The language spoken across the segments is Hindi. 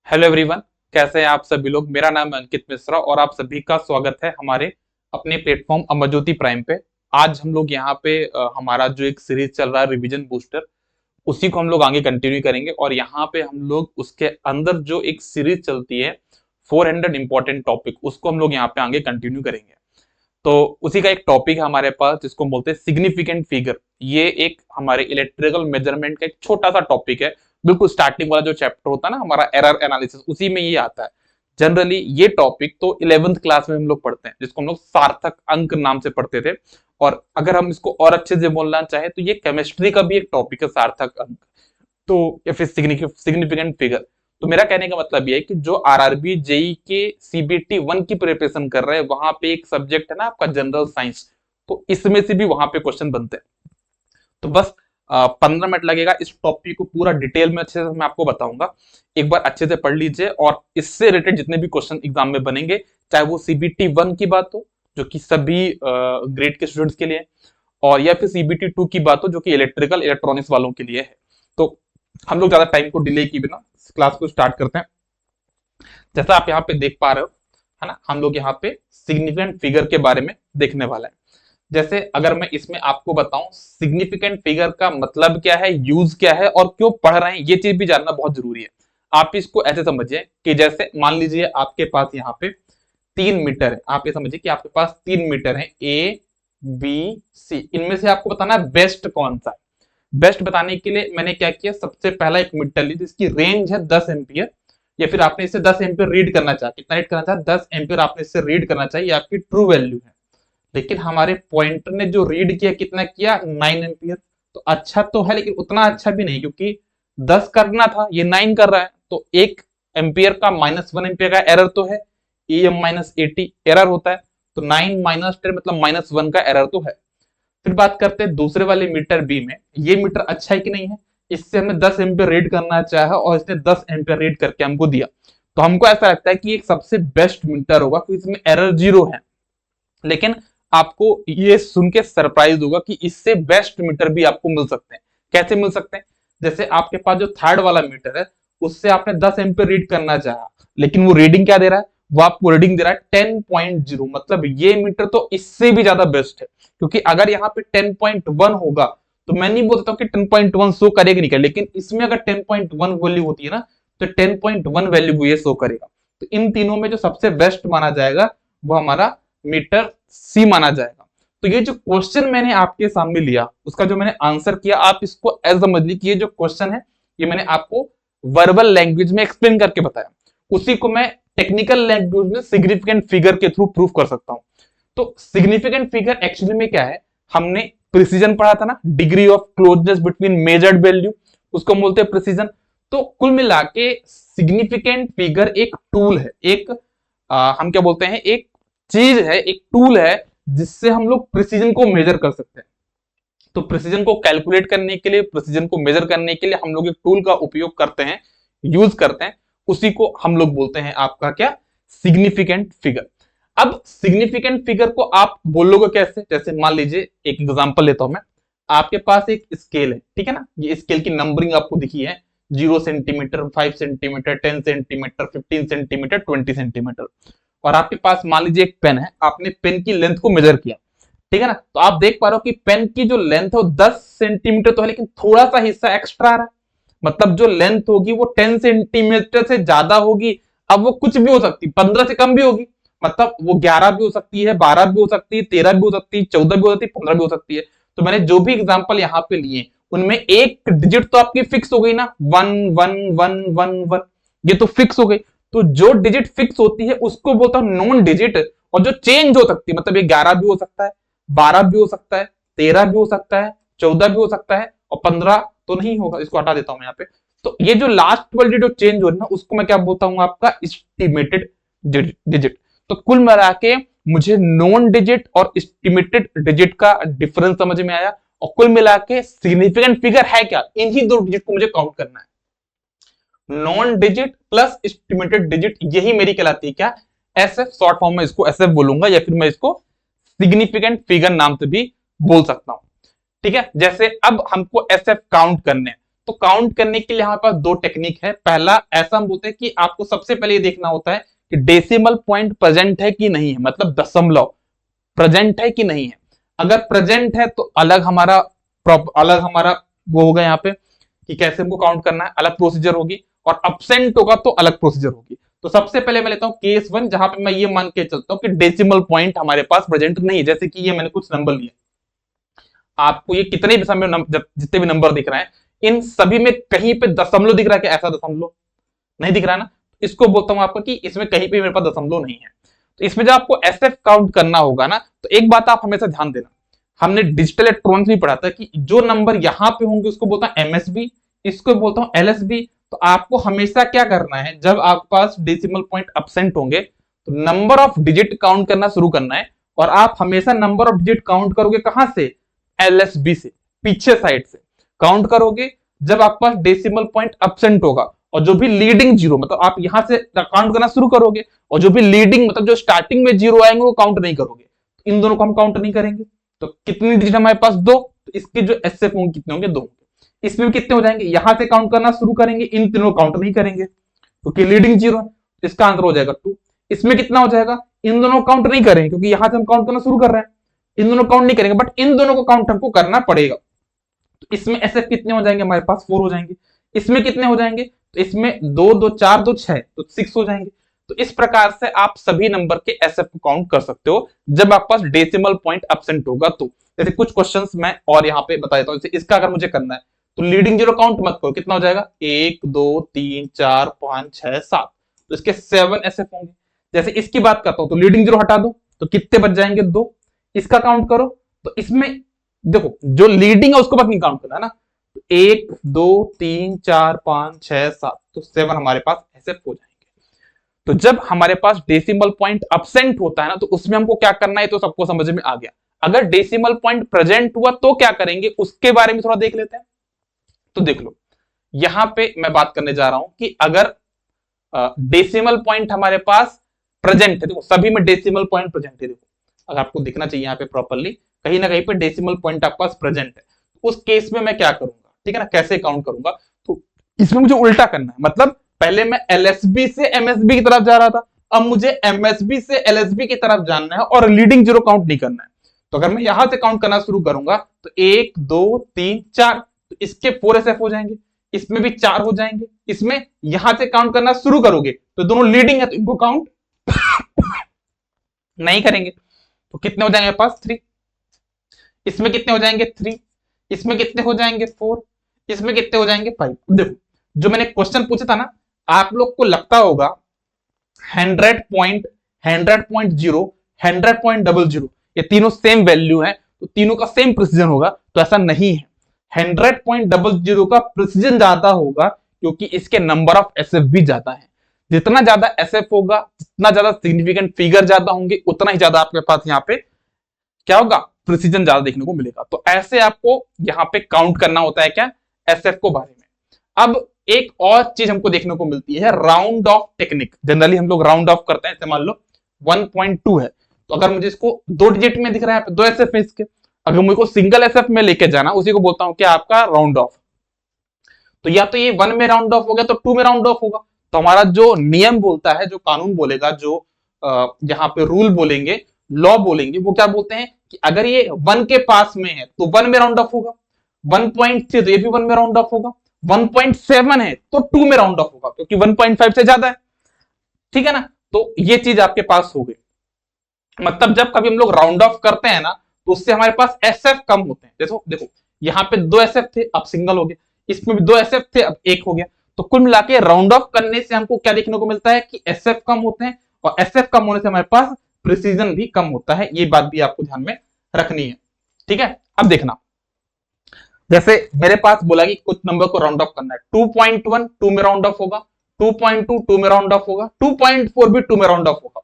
Hello everyone. कैसे हैं आप सभी लोग। मेरा नाम है अंकित मिश्रा और आप सभी का स्वागत है हमारे अपने प्लेटफॉर्म अमर ज्योति प्राइम पे। आज हम लोग यहाँ पे हमारा जो एक सीरीज चल रहा है रिवीजन बूस्टर, उसी को हम लोग आगे कंटिन्यू करेंगे। और यहाँ पे हम लोग उसके अंदर जो एक सीरीज चलती है 400 इंपॉर्टेंट टॉपिक, उसको हम लोग यहाँ पे आगे कंटिन्यू करेंगे। तो उसी का एक टॉपिक है हमारे पास जिसको बोलते हैं सिग्निफिकेंट फिगर। ये एक हमारे इलेक्ट्रिकल मेजरमेंट का एक छोटा सा टॉपिक है। बिल्कुल स्टार्टिंग वाला जो चैप्टर होता है ना हमारा एरर एनालिसिस, उसी में ये आता है। जनरली ये टॉपिक तो 11th क्लास में हम लोग पढ़ते हैं, जिसको हम लोग सार्थक अंक नाम से पढ़ते थे। और अगर हम इसको और अच्छे से बोलना चाहे तो ये केमिस्ट्री का भी एक टॉपिक है, सार्थक अंक। तो या फिर सिग्निफिकेंट फिगर। तो मेरा कहने का मतलब ये है कि जो आरआरबी जेई के सीबीटी 1 की प्रिपरेशन कर रहे हैं, वहां पे एक सब्जेक्ट है ना आपका जनरल साइंस, तो इसमें से भी वहां पे क्वेश्चन बनते हैं। तो बस 15 मिनट लगेगा इस टॉपिक को पूरा डिटेल में अच्छे से मैं आपको बताऊंगा। एक बार अच्छे से पढ़ लीजिए और इससे रिलेटेड जितने भी क्वेश्चन एग्जाम में बनेंगे, चाहे वो सीबीटी 1 की बात हो जो कि सभी ग्रेड के स्टूडेंट्स के लिए है, और या फिर सीबीटी 2 की बात हो जो कि इलेक्ट्रिकल इलेक्ट्रॉनिक्स वालों के लिए है। तो हम लोग ज्यादा टाइम को डिले किए बिना क्लास को स्टार्ट करते हैं। जैसा आप यहाँ पे देख पा रहे हो, है ना, हम लोग यहाँ पे सिग्निफिकेंट फिगर के बारे में देखने वाला है। जैसे अगर मैं इसमें आपको बताऊं सिग्निफिकेंट फिगर का मतलब क्या है, यूज क्या है और क्यों पढ़ रहे हैं, ये चीज भी जानना बहुत जरूरी है। आप इसको ऐसे समझिए कि जैसे मान लीजिए आपके पास यहाँ पे 3 मीटर है। आप ये समझिए कि आपके पास 3 मीटर है, ए बी सी। इनमें से आपको बताना है बेस्ट कौन सा है। बेस्ट बताने के लिए मैंने क्या किया, सबसे पहला एक मीटर ली जिसकी रेंज है 10 एम्पियर। या फिर आपने इसे 10 एम्पियर रीड करना चाहा, कितना रीड करना चाहा, 10 एम्पियर आपने इससे रीड करना चाहिए, आपकी ट्रू वैल्यू है। लेकिन हमारे पॉइंटर ने जो रीड किया कितना किया, 9 एम्पियर। तो अच्छा तो है लेकिन उतना अच्छा भी नहीं, क्योंकि 10 करना था, ये 9 कर रहा है। तो 1 एम्पियर का -1 एम्पियर का एरर तो है, EM-80 एरर होता है। तो 9 - 10 मतलब -1 का एरर तो है। फिर बात करते हैं दूसरे वाले मीटर बी में। ये मीटर अच्छा है कि नहीं है, इससे हमें 10 एम्पियर रीड करना चाहा और इसने 10 एम्पियर रीड करके हमको दिया। तो हमको ऐसा लगता है कि एक सबसे बेस्ट मीटर होगा क्योंकि इसमें एरर 0 है। लेकिन आपको ये सुन के सरप्राइज होगा कि इससे बेस्ट मीटर भी आपको मिल सकते हैं। कैसे मिल सकते हैं, जैसे आपके पास जो थर्ड वाला मीटर है, उससे आपने 10 एम्पियर रीड करना चाहा, लेकिन वो रीडिंग क्या दे रहा है, वो आपको रीडिंग दे रहा है 10.0। मतलब ये मीटर तो इससे भी ज्यादा बेस्ट है। क्योंकि अगर यहाँ पे 10.1 होगा तो मैं नहीं बोलता हूँ कि 10.1 शो करेगा नहीं, लेकिन इसमें अगर 10.1 वैल्यू होती है ना, तो 10.1 वैल्यू को ये शो करेगा। तो इन तीनों में जो सबसे बेस्ट माना जाएगा वो हमारा मीटर सी माना जाएगा। तो ये जो क्वेश्चन मैंने आपके सामने लिया, उसका जो मैंने आंसर किया, आप इसको ऐसे समझ लीजिए कि ये जो क्वेश्चन है ये मैंने आपको वर्बल लैंग्वेज में एक्सप्लेन करके बताया, उसी को मैं टेक्निकल लैंग्वेज में सिग्निफिकेंट फिगर के थ्रू प्रूफ कर सकता हूं। तो सिग्निफिकेंट फिगर एक्चुअली में क्या है, हमने प्रिसीजन पढ़ा था ना, degree of closeness between measured value, उसको बोलते हैं प्रिसीजन। तो कुल मिला के सिग्निफिकेंट फिगर एक टूल है, एक हम क्या बोलते हैं, एक चीज है, एक टूल है जिससे हम लोग प्रिसीजन को मेजर कर सकते हैं। तो प्रिसीजन को कैलकुलेट करने के लिए, प्रिसीजन को मेजर करने के लिए हम लोग एक टूल का उपयोग करते हैं, यूज करते हैं। उसी को हम लोग बोलते हैं आपका क्या, सिग्निफिकेंट फिगर। अब सिग्निफिकेंट फिगर को आप बोलोगे कैसे, जैसे मान लीजिए एक एग्जांपल लेता हूं मैं। आपके पास एक स्केल है, ठीक है ना, ये स्केल की नंबरिंग आपको दिखी है, 0 centimetre, 5 centimetre, 10 centimetre, 15 centimetre, 20 centimetre. और आपके पास मान लीजिए एक पेन है, आपने पेन की लेंथ को मेजर किया, ठीक है ना। तो आप देख पा रहे हो कि पेन की जो लेंथ है वो 10 सेंटीमीटर तो है, लेकिन थोड़ा सा हिस्सा एक्स्ट्रा आ रहा है। मतलब जो लेंथ होगी वो 10 सेंटीमीटर से ज्यादा होगी। अब वो कुछ भी हो सकती है, 15 से कम भी होगी, मतलब वो 11 भी हो सकती है, 12 भी हो सकती है, 13 भी हो सकती है, 14 भी हो सकती है, 15 भी हो सकती है। तो मैंने जो भी एग्जाम्पल यहाँ पे लिए उनमें एक डिजिट तो आपकी फिक्स हो गई ना, 1 1 1 1 1, ये तो फिक्स हो गई। तो जो डिजिट फिक्स होती है उसको बोलता हूं नॉन डिजिट। और जो चेंज हो सकती है, मतलब ये 11 भी हो सकता है, 12 भी हो सकता है, 13 भी हो सकता है, 14 भी हो सकता है, और 15 तो नहीं होगा, इसको हटा देता हूं मैं यहाँ पे। तो ये जो लास्ट वाली जो चेंज हो रही है ना, उसको मैं क्या बोलता हूं, आपका एस्टिमेटेड डिजिट। तो कुल मिला के मुझे नॉन डिजिट और एस्टिमेटेड डिजिट का डिफरेंस समझ में आया। और कुल मिला के सिग्निफिकेंट फिगर है क्या, इन्हीं दो डिजिट को मुझे काउंट करना है। Non digit plus estimated digit, यही मेरी कहलाती है क्या, एसएफ। शॉर्ट फॉर्म में इसको एसएफ बोलूंगा, या फिर मैं इसको सिग्निफिकेंट फिगर नाम से भी बोल सकता हूं। ठीक है, जैसे अब हमको एसएफ काउंट करने हैं, तो काउंट करने के लिए हमारे पास दो टेक्निक है। पहला ऐसा हम बोलते हैं कि आपको सबसे पहले ये देखना होता है कि डेसिमल पॉइंट प्रेजेंट है कि नहीं है, मतलब दशमलव प्रेजेंट है कि नहीं है। अगर प्रेजेंट है तो अलग हमारा वो होगा यहाँ पे कि कैसे हमको काउंट करना है, अलग प्रोसीजर होगी, और अब्सेंट होगा तो अलग प्रोसीजर होगी। तो सबसे पहले मैं लेता हूं केस 1, जहां पे मैं ये मान के चलता हूं कि डेसिमल पॉइंट हमारे पास प्रेजेंट नहीं है। जैसे कि ये मैंने कुछ नंबर लिए, आपको ये कितने भी समय जितने भी नंबर दिख रहे हैं, इन सभी में कहीं पे दशमलव दिख रहा है क्या? ऐसा दशमलव नहीं दिख रहा है ना। इसको बोलता हूं आपको कि इसमें कहीं पे मेरे पास दशमलव नहीं है। तो इसमें जब आपको एसएफ काउंट करना होगा ना, तो एक बात आप हमेशा ध्यान देना, हमने डिजिटल इलेक्ट्रॉनिक्स भी पढ़ा था कि जो नंबर यहां पे होंगे उसको बोलता हूं एमएसबी, इसको बोलता हूं एलएसबी। तो आपको हमेशा क्या करना है, जब आपके पास डेसिमल पॉइंट अब्सेंट होंगे तो नंबर ऑफ डिजिट काउंट करना शुरू करना है, और आप हमेशा नंबर ऑफ डिजिट काउंट करोगे कहां से? एलएसबी से, पीछे साइड से काउंट करोगे जब आपके पास डेसिमल पॉइंट अब्सेंट होगा। और जो भी लीडिंग जीरो, मतलब आप यहां से काउंट करना शुरू करोगे, और जो भी लीडिंग मतलब जो स्टार्टिंग में जीरो आएंगे वो काउंट नहीं करोगे। इन दोनों को हम काउंट नहीं करेंगे। तो कितनी डिजिट हमारे पास? दो। तो इसके जो एसएफ होंगे कितने होंगे? दो। इसमें भी कितने हो जाएंगे? यहां से काउंट करना शुरू करेंगे, इन तीनों काउंट नहीं करेंगे क्योंकि लीडिंग जीरो है। इसका आंसर हो जाएगा 2। इसमें कितना हो जाएगा? इन दोनों काउंट नहीं करेंगे क्योंकि यहां से हम काउंट करना शुरू कर रहे हैं, इन दोनों काउंट नहीं करेंगे, बट इन दोनों को काउंट हमको करना पड़ेगा। तो इसमें एसएफ कितने हो जाएंगे? हमारे पास 4 हो जाएंगे। इसमें कितने हो जाएंगे? तो इसमें 2 2 4 2 6, तो 6 हो जाएंगे। तो इस प्रकार से आप सभी नंबर के एसएफ को काउंट कर सकते हो जब आपके पास डेसिमल पॉइंट अब्सेंट होगा। तो जैसे कुछ क्वेश्चंस मैं और यहाँ पे बता देता हूं। जैसे इसका अगर मुझे करना है तो लीडिंग जीरो काउंट मत करो, कितना हो जाएगा? 1 2 3 4 5 6 7, तो इसके 7 एसएफ होंगे। जैसे इसकी बात करता हूं तो लीडिंग जीरो हटा दो तो कितने बच जाएंगे? 2। इसका काउंट करो तो इसमें देखो जो लीडिंग है उसको बस नहीं काउंट करना है ना। 1 2 3 4 5 6 7, तो 7 हमारे पास एसएफ हो जाएंगे। तो जब हमारे पास डेसिमल पॉइंट अब्सेंट होता है ना, तो उसमें हमको क्या करना है, तो सबको समझ में आ गया। अगर डेसिमल पॉइंट प्रेजेंट हुआ तो क्या करेंगे, उसके बारे में थोड़ा देख लेते हैं। तो देख लो, यहां पे मैं बात करने जा रहा हूं कि अगर डेसिमल पॉइंट हमारे पास प्रेजेंट है, देखो सभी में डेसिमल पॉइंट प्रेजेंट है। देखो अगर आपको दिखना चाहिए यहाँ पे प्रॉपरली, कहीं ना कहीं पे डेसिमल पॉइंट आपके पास प्रेजेंट है। उस केस में मैं क्या करूंगा, ठीक है ना, कैसे काउंट करूंगा? तो इसमें मुझे उल्टा करना है। मतलब पहले मैं एलएसबी से एमएसबी की तरफ जा रहा था, अब मुझे एमएसबी से एलएसबी की तरफ जाना है और लीडिंग जीरो काउंट नहीं करना है। तो अगर मैं यहां से काउंट करना शुरू करूंगा तो 1 2 3 4, तो इसके 4 एसएफ हो जाएंगे, इसमें भी 4 हो जाएंगे। इसमें यहां से काउंट करना शुरू करोगे तो दोनों लीडिंग है तो इनको काउंट नहीं करेंगे। तो कितने हो जाएंगे पास? 3। इसमें कितने हो जाएंगे? 3। इसमें कितने हो जाएंगे? 4। इसमें कितने हो जाएंगे? 5। देखो जो मैंने क्वेश्चन पूछा था ना, आप लोग को लगता होगा 100.0, 100.00, ये तीनों सेम वैल्यू है तो तीनों का सेम प्रिसीजन होगा। तो ऐसा नहीं है, 100.00 का प्रिसीजन ज्यादा होगा क्योंकि इसके नंबर ऑफ एसएफ भी ज्यादा है। जितना ज्यादा एसएफ होगा, जितना ज्यादा सिग्निफिकेंट फिगर ज्यादा होंगे, उतना ही ज्यादा आपके पास यहाँ पे क्या होगा? प्रिसीजन ज्यादा देखने को मिलेगा। तो ऐसे आपको यहाँ पे काउंट करना होता है क्या? एसएफ को बारे में। अब एक और चीज हमको देखने को मिलती है, राउंड ऑफ टेक्निक। जनरली हम लोग राउंड ऑफ करते हैं। मान लो 1.2 है, तो अगर मुझे इसको 2 डिजिट में दिख रहा है, 2 एसएफ है इसके, अगर मुझे को सिंगल एसएफ में लेके जाना, उसी को बोलता हूं क्या? आपका राउंड ऑफ। तो या तो ये 1 में राउंड ऑफ हो गया तो 2 में राउंड ऑफ होगा। तो हमारा जो नियम बोलता है, जो कानून बोलेगा, जो यहाँ पे रूल बोलेंगे, लॉ बोलेंगे, वो क्या बोलते हैं कि अगर ये 1 के पास में है तो 1 में राउंड ऑफ होगा, 1.3 तो ये भी 1 में राउंड ऑफ होगा, 1.7 है तो 2 में राउंड ऑफ होगा क्योंकि 1.5 से ज्यादा है। ठीक है ना? तो ये चीज आपके पास हो गई। मतलब जब कभी हम लोग राउंड ऑफ करते हैं ना, तो उससे हमारे पास एसएफ कम होते हैं। देखो देखो यहाँ पे 2 एसएफ थे, अब सिंगल हो गया। इसमें भी 2 एसएफ थे, अब 1 हो गया। तो कुल मिला के राउंड ऑफ करने से हमको क्या देखने को मिलता है कि एसएफ कम होते हैं, और एसएफ कम होने से हमारे पास प्रिसीजन भी कम होता है। ये बात भी आपको ध्यान में रखनी है। ठीक है? अब देखना, जैसे मेरे पास बोला कि कुछ नंबर को राउंड ऑफ करना है। 2.1 2 में राउंड ऑफ होगा, 2.2 2 में राउंड ऑफ होगा, 2.4 भी 2 में राउंड ऑफ होगा,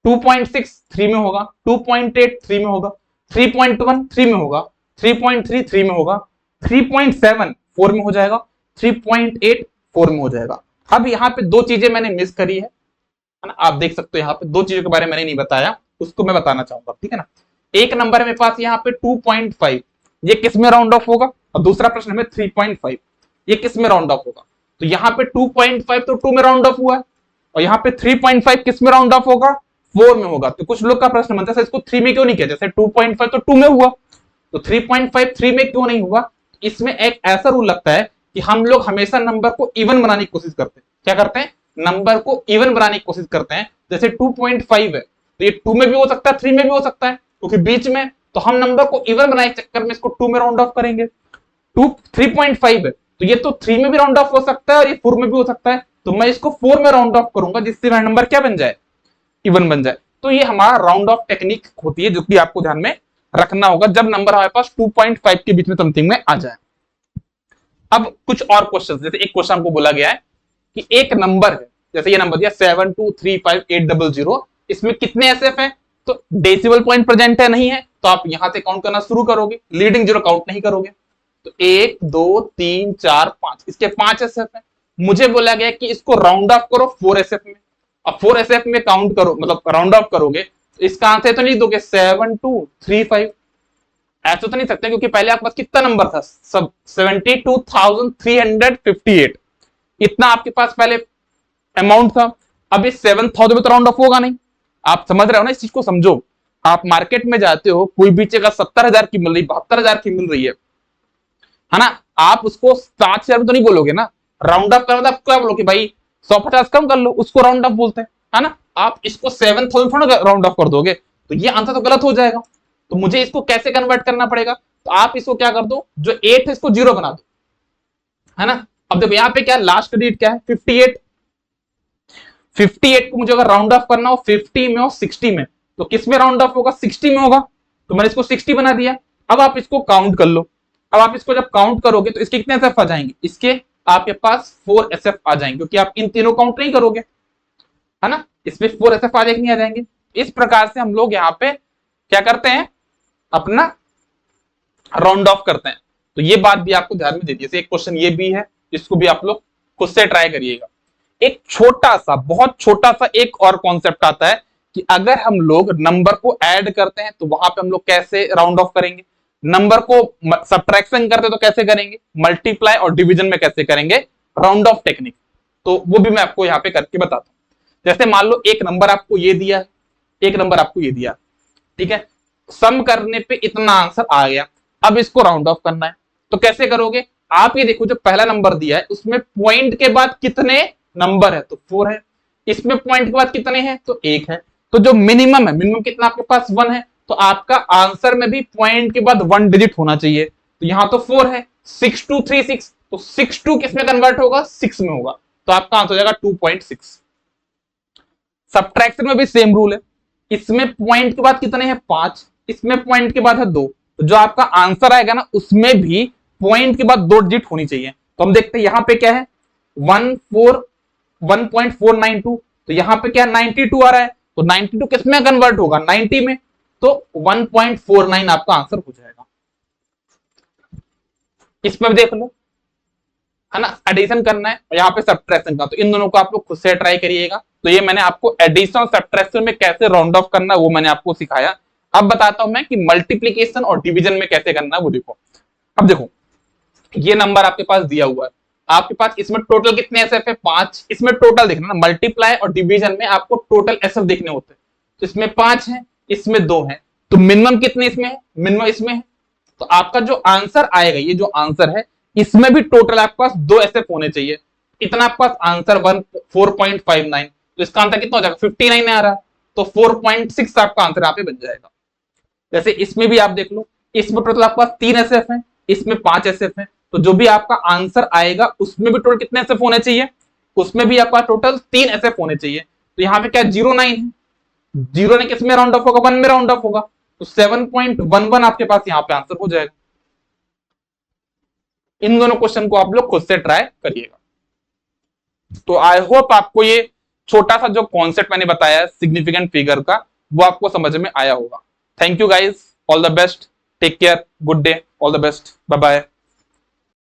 2.6 3 में होगा, 2.8 3 में होगा, 3.1 3 में होगा, 3.3 3 में होगा, 3.7 4 में हो जाएगा, 3.8 4 में हो जाएगा। अब यहाँ पे 2 चीजें मैंने मिस करी है ना, आप देख सकते हो यहाँ पे 2 चीजों के बारे में मैंने नहीं बताया, उसको मैं बताना चाहूंगा। ठीक है ना? एक नंबर है मेरे पास यहाँ पे 2.5, ये किस में राउंड ऑफ होगा, और दूसरा प्रश्न में 3.5। ये किस में राउंड ऑफ होगा? तो यहाँ पे 2.5 तो 2 में राउंड ऑफ हुआ है, और यहाँ पे 3.5 किस में राउंड ऑफ होगा? 4 में होगा। तो कुछ लोग का प्रश्न बनता है इसको 3 में क्यों नहीं किया? जैसे 2.5 तो 2 में हुआ, तो 3.5 3 में क्यों नहीं हुआ? इसमें एक ऐसा रूल लगता है कि हम लोग हमेशा नंबर को इवन बनाने की कोशिश करते हैं। क्या करते हैं? नंबर को इवन बनाने की कोशिश करते हैं। जैसे 2.5 है तो ये 2 में भी हो सकता है, 3 में भी हो सकता है, क्योंकि बीच में, तो हम नंबर को इवन बनाने के चक्कर में इसको 2 में राउंड ऑफ करेंगे। 3.5 है तो ये तो 3 में भी राउंड ऑफ हो सकता है और ये 4 में भी हो सकता है, तो मैं इसको 4 में राउंड ऑफ करूंगा जिससे मेरा नंबर क्या बन जाए? इवन बन जाए। तो ये हमारा राउंड ऑफ टेक्निक होती है जो कि आपको ध्यान में रखना होगा जब नंबर हमारे पास 2.5 के बीच में समथिंग में आ जाए। अब कुछ और क्वेश्चन, जैसे एक क्वेश्चन हमको बोला गया है कि एक नंबर है, जैसे ये नंबर दिया 7235800, इसमें कितने एसएफ है? तो डेसिमल पॉइंट प्रेजेंट है, नहीं है, तो आप यहां से काउंट करना शुरू करोगे, लीडिंग जीरो काउंट नहीं करोगे। तो 1 2 3 4 5, इसके 5 एसएफ है। मुझे बोला गया कि इसको राउंड ऑफ करो 4 एसएफ में। अब 4 एसएफ में काउंट करो, मतलब राउंड ऑफ करोगे, तो इसका आंसर तो नहीं दोगे 7235, ऐसा तो नहीं सकते, क्योंकि पहले आपके पास कितना नंबर था? सब 72,358, इतना आपके पास पहले अमाउंट था। अब इस 7,000 में तो राउंड ऑफ होगा नहीं। आप समझ रहे हो ना, इस चीज को समझो। आप मार्केट में जाते हो, कोई भी जगह 70,000 की मिल रही, 72,000 की मिल रही है ना, आप उसको 7,000 में तो नहीं बोलोगे ना। राउंड ऑफ करना, आप क्या बोलोगे भाई 150 कम कर लो, उसको राउंड ऑफ बोलते हैं, है ना। आप इसको 7,000 थोड़ा राउंड ऑफ कर दोगे, तो ये आंसर तो गलत हो जाएगा। तो मुझे इसको कैसे कन्वर्ट करना पड़ेगा? तो आप इसको क्या कर दो, जो 8 है इसको 0 बना दो, है ना। अब देखो यहाँ पे क्या लास्ट डिजिट क्या है? 58। 58 को मुझे अगर राउंड ऑफ करना हो 50 में और 60 में, तो किस में राउंड ऑफ होगा? 60 में होगा। तो मैंने इसको 60 बना दिया। अब आप इसको काउंट कर लो। अब आप इसको जब काउंट करोगे तो इसके कितने एसएफ आ जाएंगे? इसके आपके पास 4 एसएफ आ जाएंगे, क्योंकि आप इन तीनों काउंट नहीं करोगे, है ना। इसमें 4 एसएफ आ जाएंगे, नहीं आ जाएंगे। इस प्रकार से हम लोग यहाँ पे क्या करते हैं? अपना राउंड ऑफ करते हैं। तो ये बात भी आपको ध्यान में दे दीजिए। एक क्वेश्चन ये भी है, इसको भी आप लोग खुद से ट्राई करिएगा। एक छोटा सा, बहुत छोटा सा एक और कॉन्सेप्ट आता है कि अगर हम लोग नंबर को ऐड करते हैं तो वहां पे हम लोग कैसे राउंड ऑफ करेंगे, नंबर को सब्ट्रैक्शन करते तो कैसे करेंगे, मल्टीप्लाई और डिवीजन में कैसे करेंगे राउंड ऑफ टेक्निक। तो वो भी मैं आपको यहाँ पे करके बताता हूँ। जैसे मान लो एक नंबर आपको ये दिया है, एक नंबर आपको ये दिया, ठीक है, सम करने पे इतना आंसर आ गया। अब इसको राउंड ऑफ करना है, तो कैसे करोगे? आप ये देखो, जो पहला नंबर दिया है उसमें पॉइंट के बाद कितने नंबर है? तो 4 है। इसमें पॉइंट के बाद कितने हैं? तो 1 है। तो जो मिनिमम है, मिनिमम कितना आपके पास? 1 है। तो आपका आंसर में भी पॉइंट के बाद 1 डिजिट होना चाहिए। तो यहां तो 4 है, 6236, तो 62 किस में कन्वर्ट होगा? 6 में होगा। तो आपका आंसर हो जाएगा 2.6। सब्ट्रैक्शन में भी सेम रूल है। इसमें पॉइंट के बाद कितने हैं? 5, इसमें पॉइंट के बाद है 2। तो जो आपका आंसर आएगा ना, उसमें भी पॉइंट के बाद 2 डिजिट होनी चाहिए। तो हम देखते हैं यहां पे क्या है, 1.492, तो यहां पे क्या 92 आ रहा है। तो 92 किस में कन्वर्ट होगा? 90 में। तो 1.49 आपका आंसर हो जाएगा। इसमें देख लो, है ना, एडिशन करना है और यहाँ पे सब्ट्रैक्शन का। तो इन दोनों को आप लोग खुद से ट्राई करिएगा। तो ये मैंने आपको एडिशन और सब्ट्रैक्शन में कैसे राउंड ऑफ करना है वो मैंने आपको सिखाया। अब बताता हूं मैं कि मल्टीप्लीकेशन और डिवीजन में कैसे करना है वो देखो। अब देखो, ये नंबर आपके पास दिया हुआ है, आपके पास इसमें टोटल कितने एसएफ है? 5। इसमें टोटल देखना ना, मल्टीप्लाई और डिवीजन में आपको टोटल एसएफ देखने होते हैं। तो इसमें 5 है, इसमें 2 है, तो मिनिमम कितने इसमें है? मिनिमम इसमें है। तो आपका जो आंसर आएगा, ये जो आंसर है, इसमें भी टोटल आपके पास 2 एसएफ होने चाहिए। इतना आपके पास आंसर 4.59, तो इसका आंसर कितना हो जाएगा? 59 आ रहा है। तो 4.6 आपका आंसर यहाँ पे बन जाएगा। जैसे इसमें भी आप देख लो, इसमें टोटल आपके पास 3 एसएफ है, इसमें 5 एसएफ है। तो जो भी आपका आंसर आएगा उसमें भी टोटल कितने एसएफ होने चाहिए? उसमें भी आपका टोटल 3 एसएफ होने चाहिए। तो यहाँ पे क्या 09 है, 0 ने किस में राउंड ऑफ होगा? 1 में राउंड ऑफ होगा। तो 7.11 आपके पास यहाँ पे आंसर हो जाएगा। इन दोनों क्वेश्चन को आप लोग खुद से ट्राई करिएगा। तो आई होप आपको ये छोटा सा जो कॉन्सेप्ट मैंने बताया सिग्निफिकेंट फिगर का, वो आपको समझ में आया होगा। Thank you guys, all the best, take care, good day, all the best, bye bye.